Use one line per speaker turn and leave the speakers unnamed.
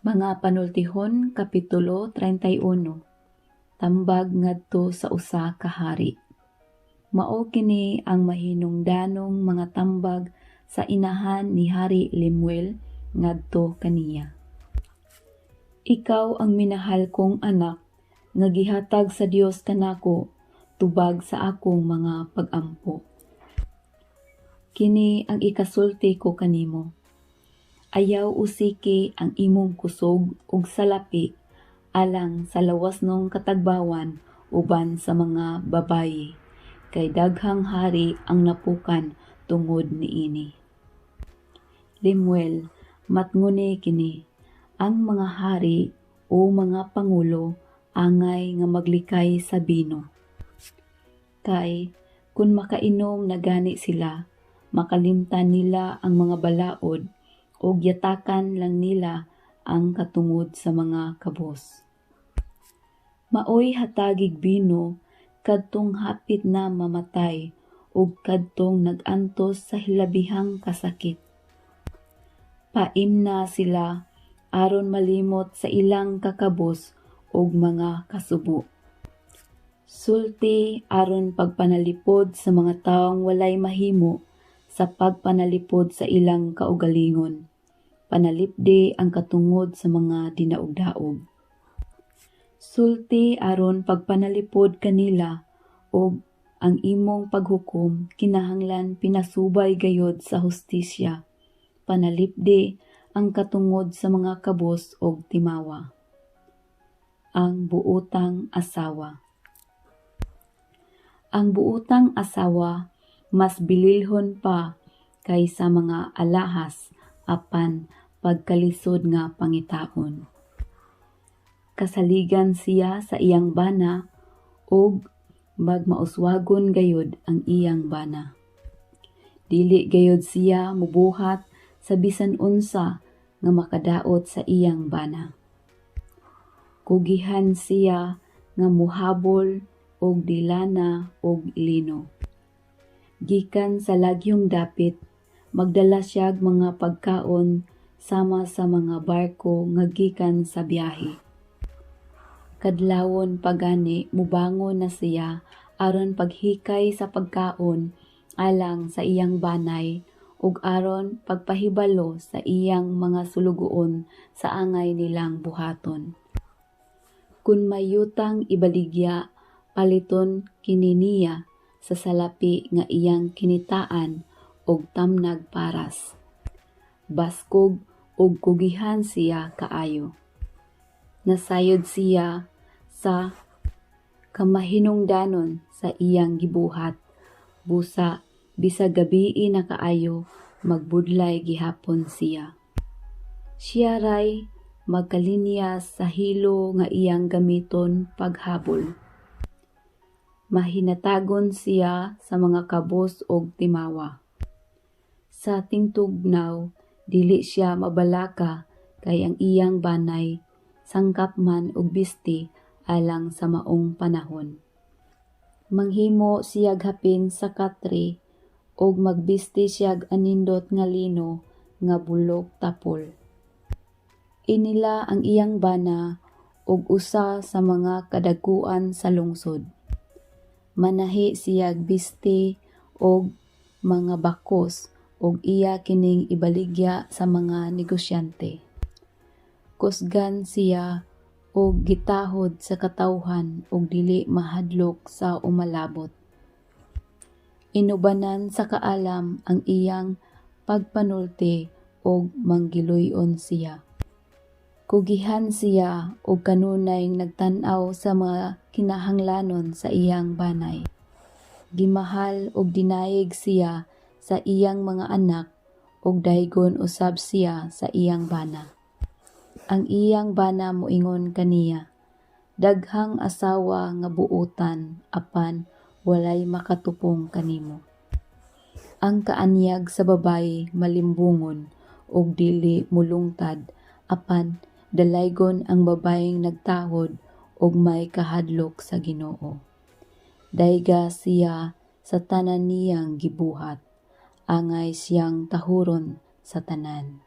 Mga Panultihon, Kapitulo 31. Tambag ngadto sa usa ka hari. Mao kini ang mahinungdanong mga tambag sa inahan ni Hari Lemuel ngadto kaniya. Ikaw ang minahal kong anak, nga gihatag sa Dios kanako, tubag sa akong mga pag-ampo. Kini ang ikasulti ko kanimo. Ayaw usiki ang imong kusog ug salapi alang sa lawasnong katagbawan uban sa mga babayi, kay daghang hari ang napukan tungod niini. Lemuel, matnguni kini, ang mga hari o mga pangulo angay nga maglikay sa bino. Kay kun makainom na gani sila, makalimtan nila ang mga balaod o yatakan lang nila ang katungod sa mga kabos. Maoy hatagig bino kadtong hapit na mamatay o kadtong nag-antos sa hilabihang kasakit. Paimna sila aron malimot sa ilang kakabos o mga kasubo. Sulti aron pagpanalipod sa mga taong walay mahimo sa pagpanalipod sa ilang kaugalingon. Panalipdi ang katungod sa mga dinaog-daog. Sulti aron pagpanalipod kanila og ang imong paghukom kinahanglan pinasubay gayod sa hustisya. Panalipdi ang katungod sa mga kabos og timawa. Ang buotang asawa. Ang buotang asawa mas bililhon pa kaysa mga alahas apan pagkalisod nga pangitaon. Kasaligan siya sa iyang bana ug magmauswagon gayod ang iyang bana. Dili gayod siya mubuhat sa bisan unsa nga makadaot sa iyang bana. Kugihan siya nga muhabol og dilana og lino. Gikan sa lagyong dapit, magdala siya mga pagkaon sama sa mga barko nga gikan sa biyahe. Kadlawon pagani mubangon na siya aron paghikay sa pagkaon alang sa iyang banay ug aron pagpahibalo sa iyang mga sulugoon sa angay nilang buhaton. Kun may yutang ibaligya, paliton kini niya sa salapi nga iyang kinitaan og tamnag paras. Baskog og kugihan siya kaayo. Nasayod siya sa kamahinungdanon sa iyang gibuhat. Busa bisag gabii na kaayo magbudlay gihapon siya. Siya ray magkalinya sa hilo nga iyang gamiton paghabol. Mahinatagon siya sa mga kabos og timawa. Sa tingtugnaw, dili siya mabalaka kay ang iyang banay, sangkap man og bisti alang sa maong panahon. Manghimo siyag hapin sa katre og magbisti siyag anindot nga lino nga bulok tapol. Inila ang iyang bana og usa sa mga kadaguan sa lungsod. Manahi siyag bisti og mga bakos og iya kining ibaligya sa mga negosyante. Kusgan siya og gitahod sa katawhan og dili mahadlok sa umalabot. Inubanan sa kaalam ang iyang pagpanulti og manggiluy-on siya. Kugihan siya og kanunay nagtan-aw sa mga kinahanglanon sa iyang banay. Gimahal og dinayeg siya sa iyang mga anak ug daygon usab siya sa iyang bana. Ang iyang bana moingon kaniya, daghang asawa nga buotan apan walay makatupong kanimo. Ang kaanyag sa babaye malimbungon ug dili mulungtad apan dalaygon ang babayeng nagtahod ug may kahadlok sa Ginoo. Dayga siya sa tanan niyang gibuhat. Angay siyang tahuron sa tanan.